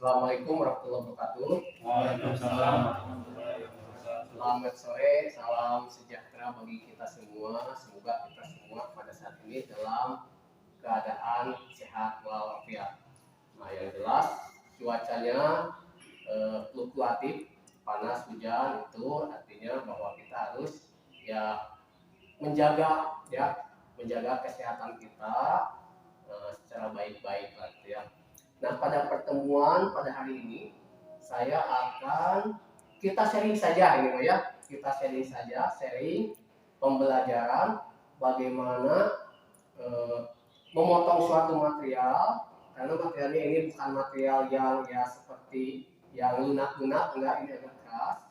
Assalamualaikum warahmatullahi wabarakatuh. Waalaikumsalam. Selamat sore, salam sejahtera bagi kita semua. Semoga kita semua pada saat ini dalam keadaan sehat walafiat. Nah, yang jelas cuacanya fluktuatif, panas, hujan, itu artinya bahwa kita harus menjaga kesehatan kita secara baik-baik ya. Nah, pada pertemuan pada hari ini kita sharing saja ini ya. Kita sharing pembelajaran bagaimana memotong suatu material, karena materialnya ini bukan material yang seperti yang lunak-lunak, enggak, ini agak keras.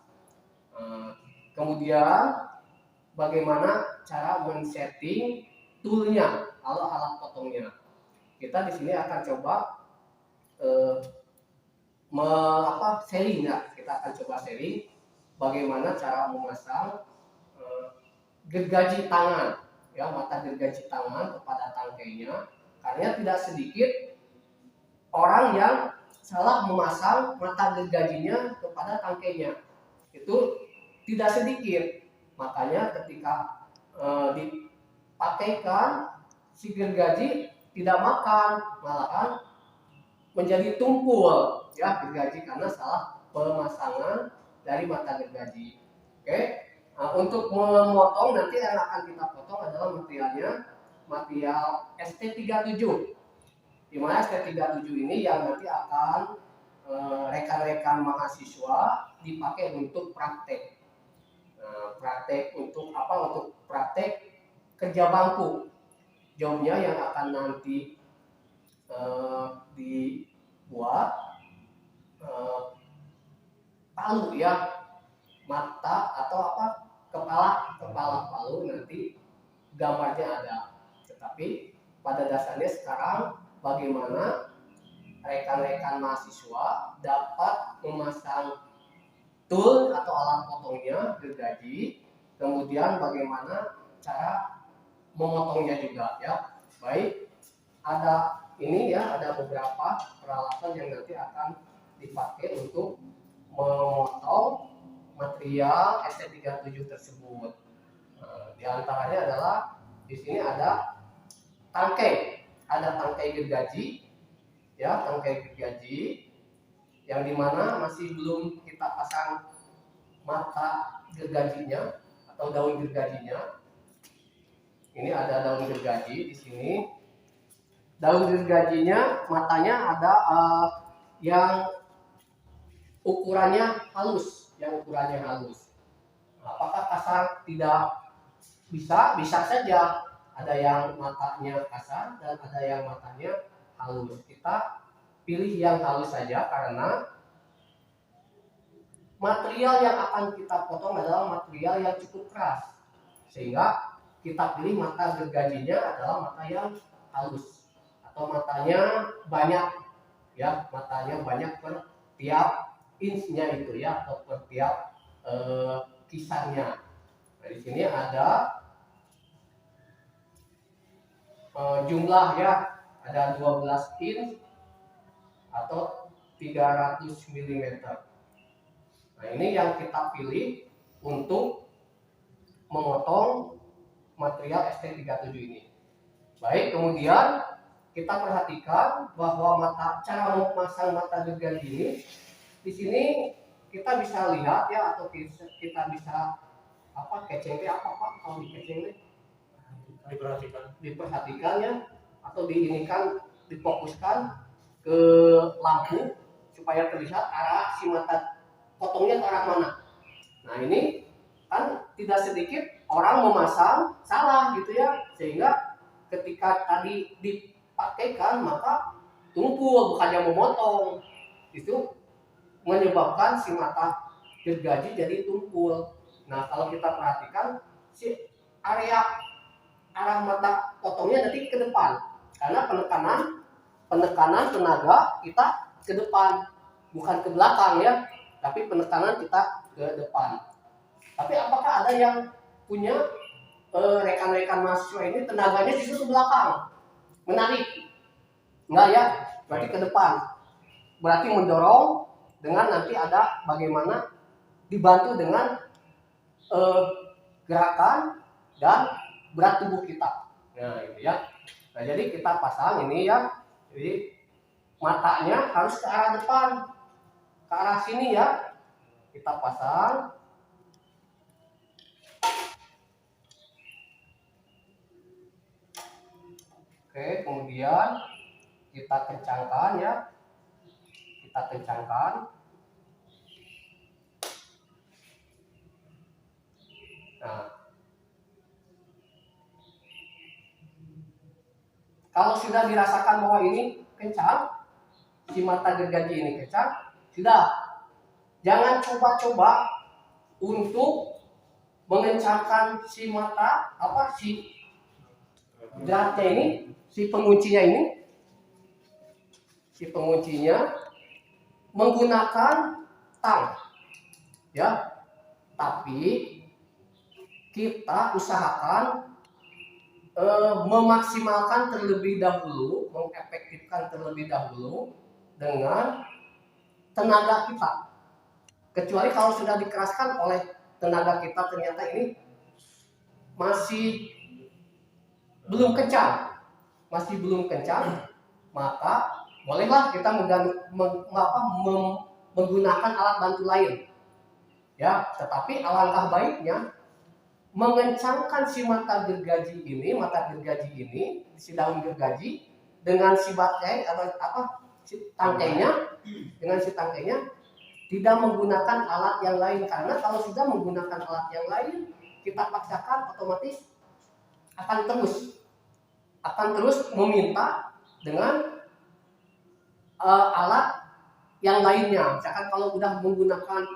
Kemudian bagaimana cara men-setting toolnya, alat potongnya. Kita di sini akan coba sharing ya. Kita akan coba sharing bagaimana cara memasang gergaji tangan ya, mata gergaji tangan kepada tangkainya, karena tidak sedikit orang yang salah memasang mata gergajinya kepada tangkainya. Itu tidak sedikit. Makanya ketika dipakaikan si gergaji tidak makan, malahan menjadi tumpul ya gergaji karena salah pemasangan dari mata gergaji. Oke. Nah, untuk memotong nanti yang akan kita potong adalah material ST37. Di mana ST37 ini yang nanti akan rekan-rekan mahasiswa dipakai untuk praktek. Praktek untuk apa? Untuk praktek kerja bangku. Jobnya yang akan nanti dibuat palu ya, mata atau apa, kepala palu, nanti gambarnya ada. Tetapi pada dasarnya sekarang bagaimana rekan-rekan mahasiswa dapat memasang tool atau alat potongnya gergaji, kemudian bagaimana cara memotongnya juga ya. Baik, ada ini ya, ada beberapa peralatan yang nanti akan dipakai untuk memotong material ST37 tersebut. Di antaranya adalah di sini ada tangkai gergaji ya, tangkai gergaji yang dimana masih belum kita pasang mata gergajinya atau daun gergajinya. Ini ada daun gergaji di sini. Daun gergajinya matanya ada yang ukurannya halus, Apakah kasar? Tidak bisa saja. Ada yang matanya kasar dan ada yang matanya halus. Kita pilih yang halus saja karena material yang akan kita potong adalah material yang cukup keras, sehingga kita pilih mata gergajinya adalah mata yang halus atau matanya banyak ya, matanya banyak per tiap inchnya itu ya, atau per tiap kisarnya. Nah, di sini ada jumlah ya, ada 12 inch atau 300 mm. Nah, ini yang kita pilih untuk memotong material ST37 ini. Baik, kemudian kita perhatikan bahwa cara memasang mata gergaji ini, di sini kita bisa lihat ya, atau kita bisa kecengnya apa Pak? Kalau dikecengnya diperhatikan ya, atau difokuskan ke lampu supaya terlihat arah si mata potongnya ke arah mana. Nah, ini kan tidak sedikit orang memasang salah gitu ya, sehingga ketika tadi dipakaikan maka tumpul, bukannya memotong. Itu menyebabkan si mata gergaji jadi tumpul. Nah, kalau kita perhatikan si arah mata potongnya nanti ke depan, karena penekanan tenaga kita ke depan, bukan ke belakang ya, tapi penekanan kita ke depan. Tapi apakah ada yang punya rekan-rekan mahasiswa ini tenaganya justru ke belakang, menarik? Enggak ya, berarti ke depan. berarti mendorong dengan nanti ada bagaimana dibantu dengan gerakan dan berat tubuh kita. Nah, itu ya. Nah, jadi kita pasang ini ya. Jadi matanya harus ke arah depan, ke arah sini ya. Kita pasang. Oke, kemudian kita kencangkan ya. Kita kencangkan. Nah, kalau sudah dirasakan bahwa ini kencang, si mata gergaji ini kencang, sudah. Jangan coba-coba untuk mengencangkan si mata si dratnya ini, si penguncinya menggunakan tang, ya. Tapi kita usahakan memaksimalkan terlebih dahulu, mengefektifkan terlebih dahulu dengan tenaga kita. Kecuali kalau sudah dikeraskan oleh tenaga kita ternyata ini masih belum kencang, maka bolehlah kita menggunakan alat bantu lain. Ya, tetapi alangkah baiknya mengencangkan si mata gergaji ini, si daun gergaji dengan si baterai si tangkainya tidak menggunakan alat yang lain, karena kalau sudah menggunakan alat yang lain kita paksakan otomatis akan terus meminta dengan alat yang lainnya. Misalkan kalau sudah menggunakan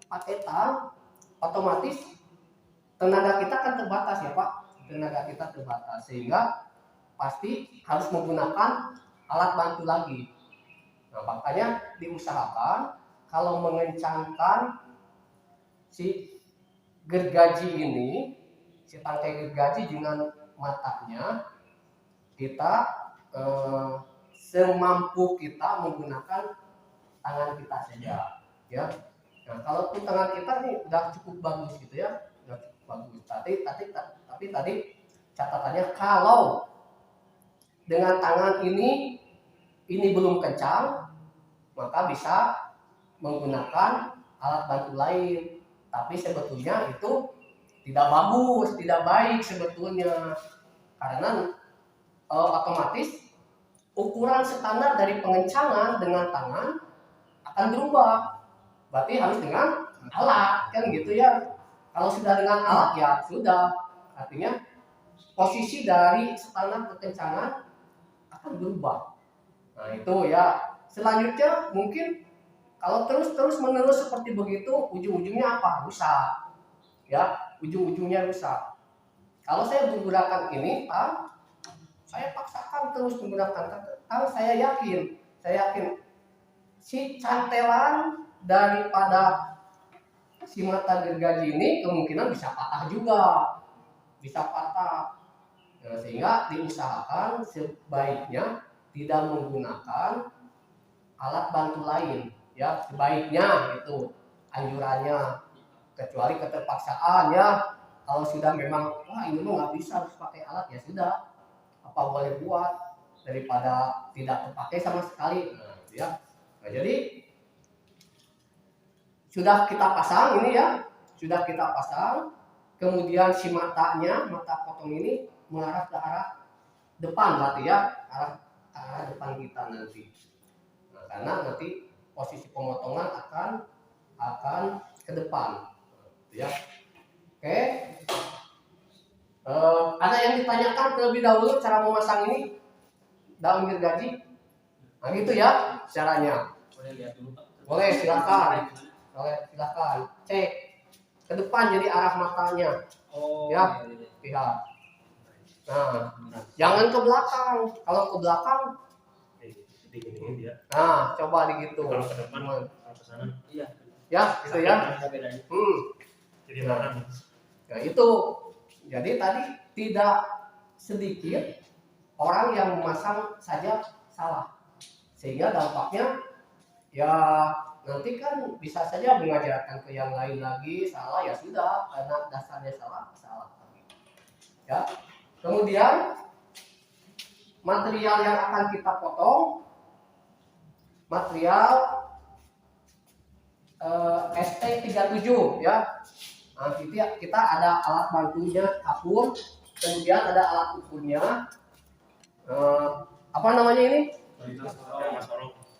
pakai tang, otomatis tenaga kita kan terbatas ya Pak, sehingga pasti harus menggunakan alat bantu lagi. Nah, makanya diusahakan kalau mengencangkan si gergaji ini, si tangkai gergaji dengan matanya, kita semampu kita menggunakan tangan kita saja, ya. Nah, kalau tangan kita nih udah cukup bagus gitu ya, Tapi tadi catatannya kalau dengan tangan ini belum kencang, maka bisa menggunakan alat bantu lain. Tapi sebetulnya itu tidak bagus, tidak baik sebetulnya, karena otomatis ukuran standar dari pengencangan dengan tangan akan berubah. Berarti harus dengan alat, kan gitu ya. Kalau sudah dengan alat ya sudah, artinya posisi dari standar kekencangan akan berubah. Nah itu ya. Selanjutnya mungkin kalau terus menerus seperti begitu, ujung-ujungnya apa? Rusak. Ya, ujung-ujungnya rusak. Kalau saya menggunakan ini, saya paksakan terus menggunakan tang, saya yakin si cantelan daripada si mata gergaji ini kemungkinan bisa patah juga, Nah, sehingga diusahakan sebaiknya tidak menggunakan alat bantu lain, ya sebaiknya itu anjurannya, kecuali keterpaksaan ya. Kalau sudah memang ini mah nggak bisa harus pakai alat, ya sudah, apa boleh buat daripada tidak terpakai sama sekali. Nah, ya. Nah, jadi sudah kita pasang ini ya, kemudian si mata potong ini mengarah ke arah depan berarti ya, arah depan kita nanti. Nah, karena nanti posisi pemotongan akan ke depan, ya. Oke. Ada yang ditanyakan terlebih dahulu cara memasang ini daun gergaji? Nah gitu ya caranya. Boleh lihat dulu Pak? Boleh, silakan. Cek ke depan jadi arah matanya. Ya, lihat. Nah, jangan ke belakang. Kalau ke belakang, nah coba digitu. Kalau ke depan, kalau ke sana, iya. Ya, gitu ya. Jadi mana? Ya itu. Jadi tadi tidak sedikit orang yang memasang saja salah, sehingga dampaknya ya nanti kan bisa saja mengajarkan ke yang lain lagi, salah ya sudah, karena dasarnya salah, salah. Ya. Kemudian material yang akan kita potong, material ST37 ya. Nah, kita ada alat bantunya kapur, kemudian ada alat ukurnya. Apa namanya ini?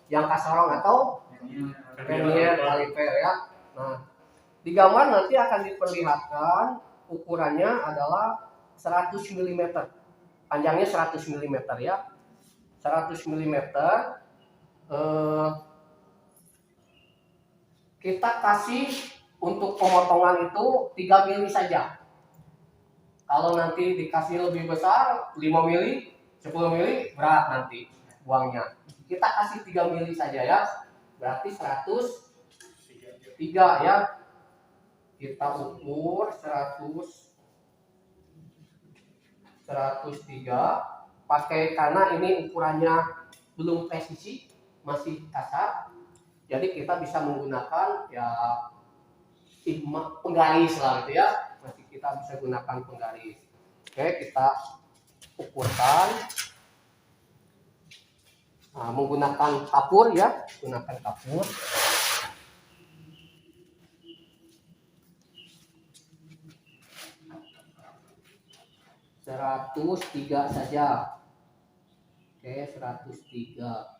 Yang kasorong atau vernier kaliper ya. Nah, di gambar nanti akan diperlihatkan ukurannya adalah 100 mm. Panjangnya 100 mm ya. 100 mm. Kita kasih untuk pemotongan itu 3 mili saja. Kalau nanti dikasih lebih besar 5 mili, 10 mili berat nanti buangnya. Kita kasih 3 mili saja ya. Berarti 103 ya. Kita ukur 103 pakai, karena ini ukurannya belum presisi, masih kasar. Jadi kita bisa menggunakan ya penggaris lah gitu ya. Masih kita bisa gunakan penggaris. Oke, kita ukurkan. Nah, menggunakan kapur ya, gunakan kapur. Seratus tiga saja. Oke, 103.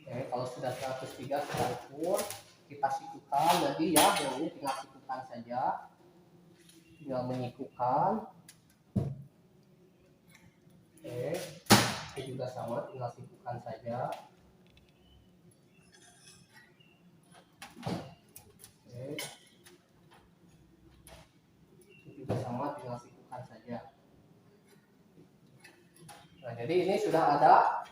Oke, kalau sudah 103 kita ukur, kita sikukan jadi ya, yang ini tinggal sikukan saja. Tinggal menyikukan. Oke, ini juga sama, tinggal sikukan saja. Oke. Ini juga sama, tinggal sikukan saja. Nah, jadi ini sudah ada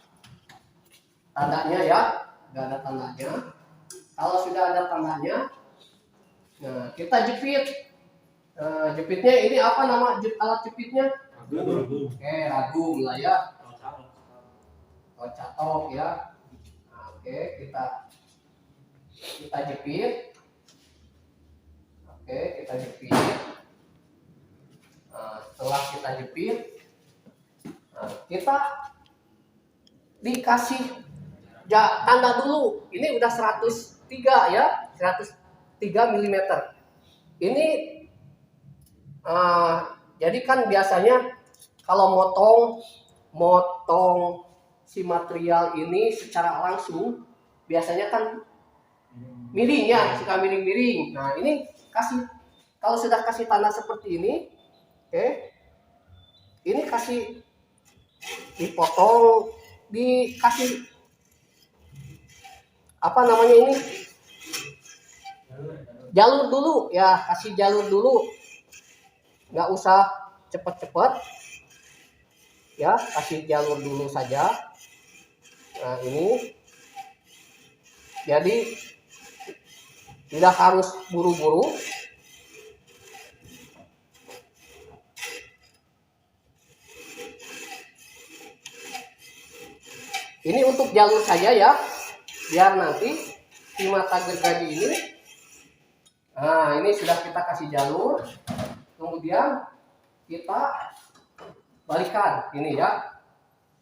tandanya ya, sudah ada tandanya. Kalau sudah ada tandanya, nah kita jepit. Jepitnya ini apa nama alat jepitnya? Ragum. Oke, ragum lah ya. Oh, catok ya. Nah, oke, kita jepit. Oke, kita jepit. Nah, setelah kita jepit, nah, kita dikasih tanda dulu. Ini udah 103 ya, 103 mm. Ini jadi kan biasanya kalau motong si material ini secara langsung biasanya kan miring ya, suka miring-miring. Nah, ini kalau sudah kasih tanda seperti ini, oke. Ini kasih dipotong, dikasih apa namanya ini? Jalur dulu ya, kasih jalur dulu. Nggak usah cepet-cepet. Ya, kasih jalur dulu saja. Nah, ini jadi tidak harus buru-buru. Ini untuk jalur saja ya, biar nanti si mata gergaji ini, nah ini sudah kita kasih jalur, kemudian kita balikan ini ya,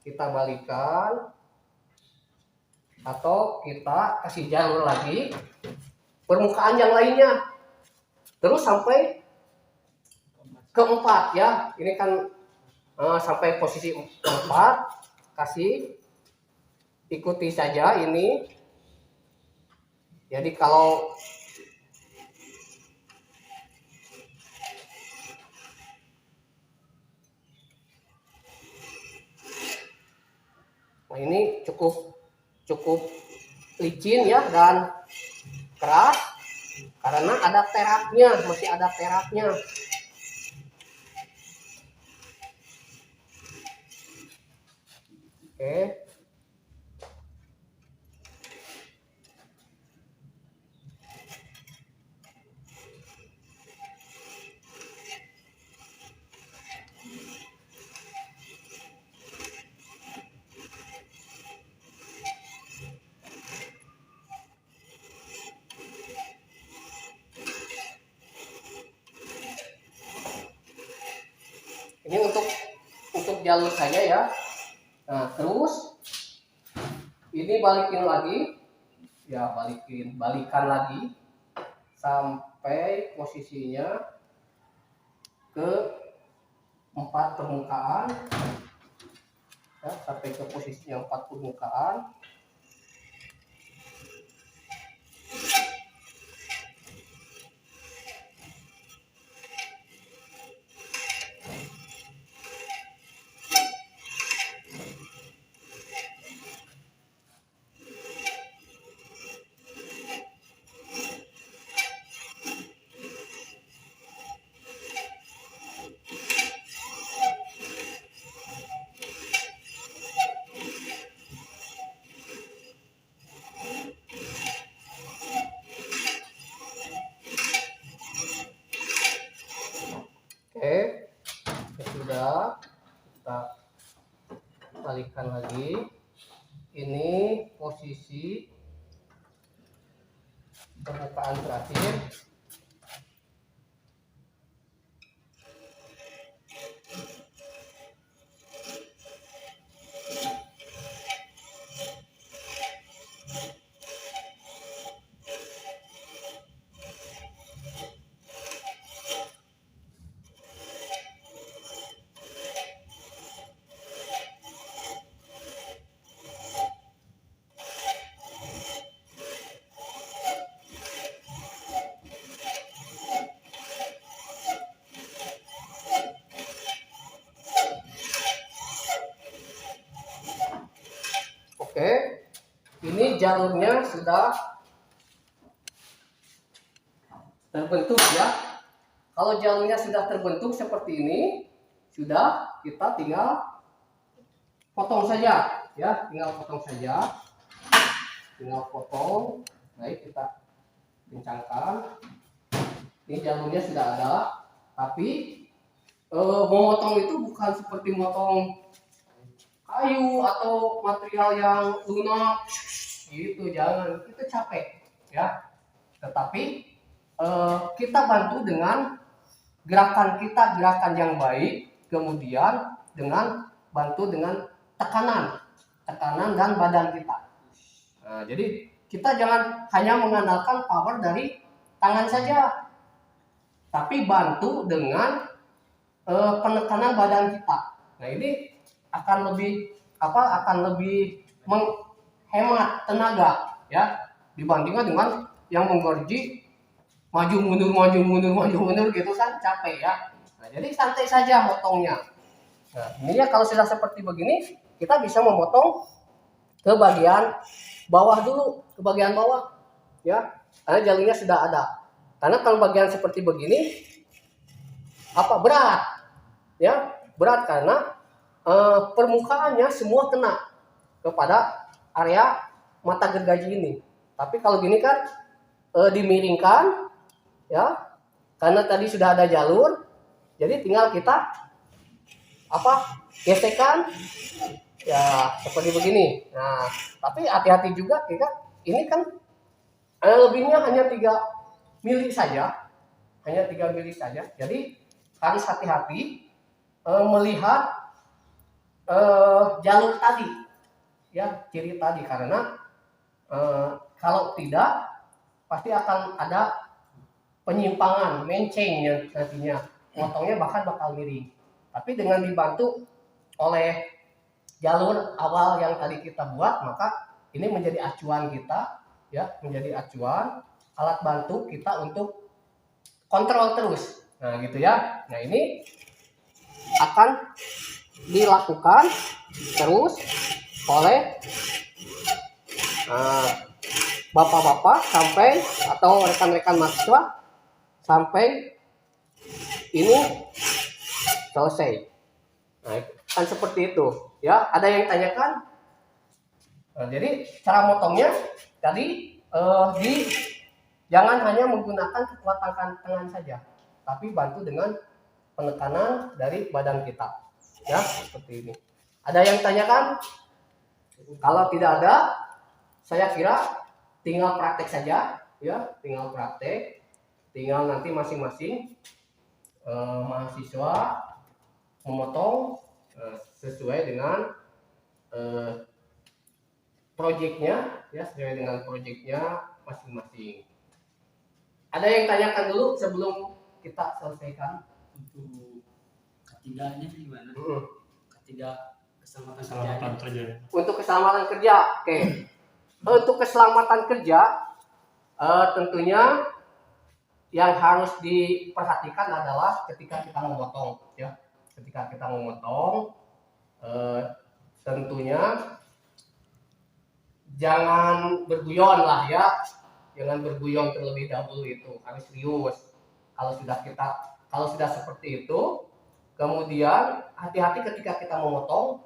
kita balikan atau kita kasih jalur lagi permukaan yang lainnya, terus sampai keempat ya, ini kan sampai posisi 4, kasih ikuti saja ini. Jadi kalau nah ini cukup licin ya dan keras karena ada teraknya, masih ada teraknya. Oke. Ini untuk jalur saja ya. Nah, terus ini balikin lagi, ya balikan lagi sampai posisinya ke 4 permukaan, ya, sampai ke posisinya 4 permukaan. Oke, ya sudah, kita balikan lagi. Ini posisi permukaan terakhir. Oke, ini jalurnya sudah terbentuk ya. Kalau jalurnya sudah terbentuk seperti ini, sudah, kita tinggal potong saja ya, tinggal potong saja. Tinggal potong. Baik, kita kencangkan. Ini jalurnya sudah ada, tapi memotong itu bukan seperti motong kayu atau material yang lunak gitu, jangan, itu capek ya. Tetapi kita bantu dengan gerakan yang baik, kemudian bantu dengan tekanan dan badan kita. Nah, jadi kita jangan hanya mengandalkan power dari tangan saja, tapi bantu dengan penekanan badan kita. Nah, ini akan lebih menghemat tenaga ya, dibandingkan dengan yang menggerji maju mundur gitu kan, capek ya. Nah, jadi santai saja motongnya. Nah, ini ya, kalau sudah seperti begini, kita bisa memotong ke bagian bawah dulu, ke bagian bawah ya, karena jalurnya sudah ada. Karena kalau bagian seperti begini berat ya, berat karena permukaannya semua kena kepada area mata gergaji ini. Tapi kalau gini kan dimiringkan ya, karena tadi sudah ada jalur, jadi tinggal kita gesekan ya seperti begini. Nah, tapi hati-hati juga, ini kan lebihnya hanya 3 mili saja, jadi harus hati-hati melihat jalur tadi ya, ciri tadi, karena kalau tidak pasti akan ada penyimpangan, menceng yang nantinya potongnya bakal miring. Tapi dengan dibantu oleh jalur awal yang tadi kita buat, maka ini menjadi acuan kita ya, menjadi acuan alat bantu kita untuk kontrol terus. Nah, gitu ya. Nah, ini akan dilakukan terus oleh bapak-bapak sampai, atau rekan-rekan mahasiswa, sampai ini selesai. Nah, kan seperti itu ya. Ada yang tanyakan? Nah, jadi cara motongnya tadi jangan hanya menggunakan kekuatan tangan saja, tapi bantu dengan penekanan dari badan kita ya, seperti ini. Ada yang tanyakan? Kalau tidak ada, saya kira tinggal praktek saja ya, tinggal nanti masing-masing mahasiswa memotong sesuai dengan proyeknya, ya sesuai dengan proyeknya masing-masing. Ada yang tanyakan dulu sebelum kita selesaikan? Untuk ketiganya gimana? Ketiga keselamatan kerja. Untuk keselamatan kerja, oke. Untuk keselamatan kerja, tentunya yang harus diperhatikan adalah ketika kita memotong, ya. Ketika kita memotong, tentunya jangan berguyon lah ya, jangan berguyon terlebih dahulu, itu harus serius. Kalau sudah seperti itu, kemudian hati-hati ketika kita memotong,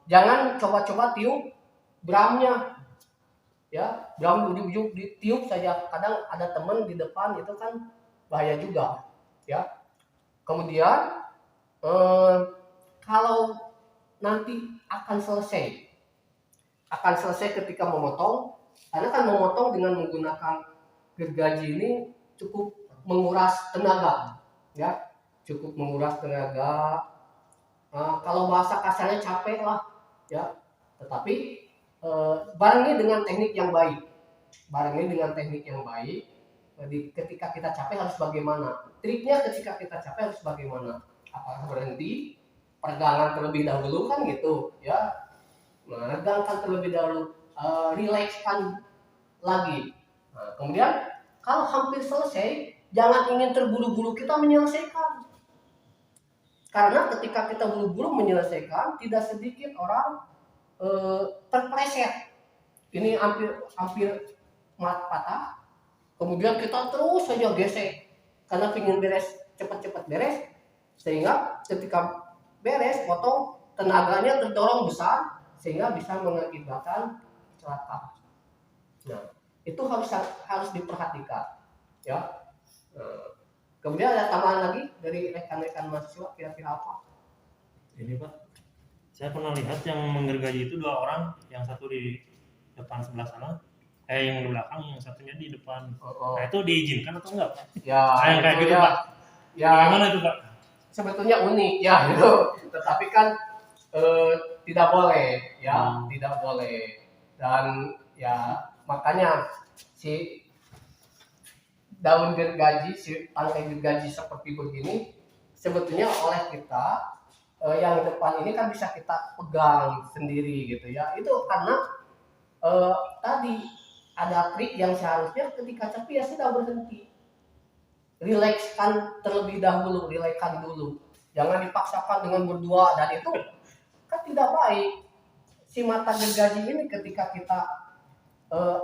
jangan coba-coba tiup bramnya, ya bram ditiup saja. Kadang ada teman di depan itu kan bahaya juga, ya. Kemudian kalau nanti akan selesai ketika memotong, karena kan memotong dengan menggunakan gergaji ini cukup menguras tenaga, ya, cukup menguras tenaga. Kalau bahasa kasarnya capek lah, ya. Tetapi barengi dengan teknik yang baik. Ketika kita capek harus bagaimana? Triknya ketika kita capek harus bagaimana? Apakah berhenti, peregangan terlebih dahulu kan gitu, ya. Regangkan terlebih dahulu, rilekskan lagi. Kemudian kalau hampir selesai, jangan ingin terburu-buru kita menyelesaikan. Karena ketika kita buru-buru menyelesaikan, tidak sedikit orang terpleset. Ini hampir patah. Kemudian kita terus saja gesek karena ingin cepat-cepat beres, sehingga ketika beres potong tenaganya terdorong besar sehingga bisa mengakibatkan kecelakaan. Nah, itu harus diperhatikan, ya. Kemudian ada tambahan lagi dari rekan-rekan mahasiswa, kira-kira apa? Ini Pak, saya pernah lihat yang menggergaji itu 2 orang, yang satu di depan sebelah sana, yang di belakang, yang satunya di depan. Nah itu diizinkan atau enggak Pak? Ya, yang kayak gitu ya, Pak. Ya, bagaimana itu Pak? Sebetulnya unik ya gitu, tetapi kan tidak boleh, ya, tidak boleh. Dan ya makanya si daun gergaji, si tangkai gergaji seperti begini, sebetulnya oleh kita yang depan ini kan bisa kita pegang sendiri gitu ya. Itu karena tadi ada trik yang seharusnya ketika capek ya sudah berhenti, rilekskan terlebih dahulu, rilekskan dulu, jangan dipaksakan dengan berdua, dan itu kan tidak baik. Si mata gergaji ini ketika kita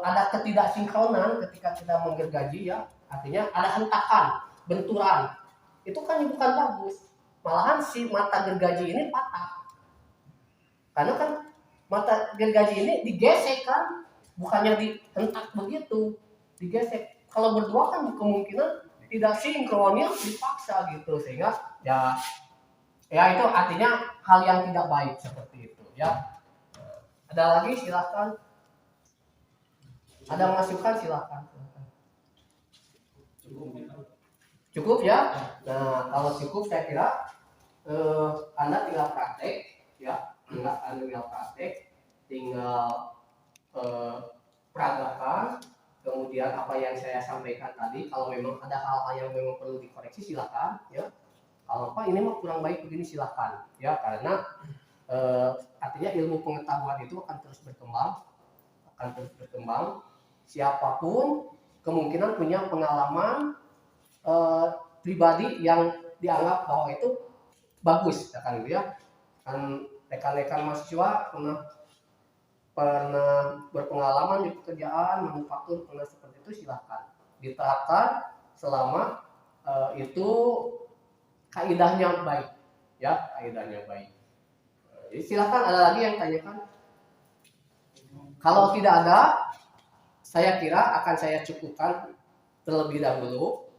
ada ketidaksinkronan ketika kita menggergaji, ya, artinya ada hentakan, benturan, itu kan bukan bagus. Malahan si mata gergaji ini patah, karena kan mata gergaji ini digesek kan, bukannya dihentak begitu, digesek. Kalau berdua kan kemungkinan tidak sinkronnya dipaksa gitu, sehingga ya itu artinya hal yang tidak baik seperti itu, ya. Ada lagi, silahkan. Ada masukan, silahkan. Cukup ya. Nah, kalau cukup saya kira Anda tinggal praktek, ya. Anda tinggal praktek, tinggal peragakan. Kemudian apa yang saya sampaikan tadi, kalau memang ada hal-hal yang memang perlu dikoreksi, silakan, ya. Kalau apa ini mah kurang baik begini, silakan, ya, karena artinya ilmu pengetahuan itu akan terus berkembang. Siapapun kemungkinan punya pengalaman pribadi yang dianggap bahwa itu bagus, ya kan, gitu ya. Kan rekan-rekan mahasiswa pernah berpengalaman di pekerjaan manufaktur, pernah seperti itu, silahkan diterapkan selama itu kaidahnya baik, ya, kaidahnya baik. Jadi silahkan, ada lagi yang tanyakan? Kalau tidak ada, saya kira akan saya cukupkan terlebih dahulu.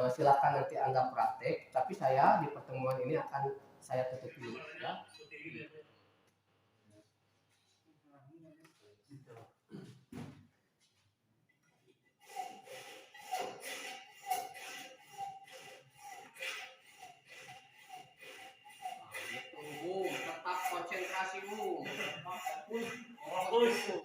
Silahkan nanti Anda praktek, tapi saya di pertemuan ini akan saya tutup dulu, ya. Ush.